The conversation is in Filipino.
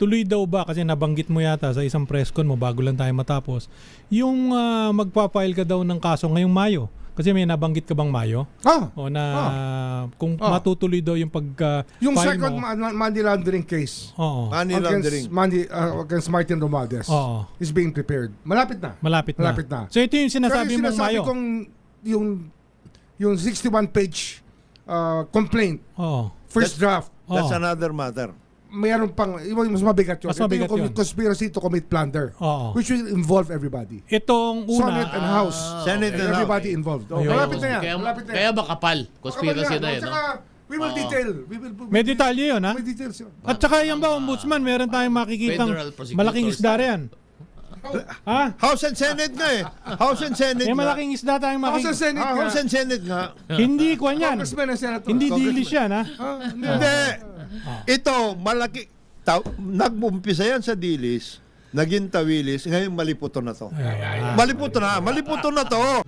tuloy daw ba, kasi nabanggit mo yata sa isang press con mo bago lang tayo matapos, yung magpapile ka daw ng kaso ngayong Mayo. Kasi may nabanggit ka bang Mayo? O na kung matutuloy daw yung Yung file second mo. money laundering case Money laundering. against Martin Romualdez is being prepared. Malapit na. Malapit na. So ito yung sinasabi Pero yung mong sinasabi Mayo. kong yung 61-page complaint, first draft, That's another matter. mayroon pang, mas mabigat yun. Mas mabigat Ito yung yun. conspiracy to commit plunder, which will involve everybody. Itong una, Senate and House. Senate and everybody involved. Ayun. Malapit na yan. Malapit na yan. Kaya makapal. Conspiracy na yun. Saka, we will detail. may detalye yun, ha? May details yun. At saka yan ba, Ombudsman, meron tayong makikitang Federal prosecutors. malaking isda rin. Ha? House and Senate nga eh. House and Senate May nga. malaking isda tayong Ako sa makikita. Senate House and Senate nga. Hindi kwan yan. Congressman and Senator. Hindi dilis yan, ha? Hindi. Ito, malaki. Nag-umpisa yan sa dilis, naging tawilis, ngayon maliputo na to. Maliputo na to.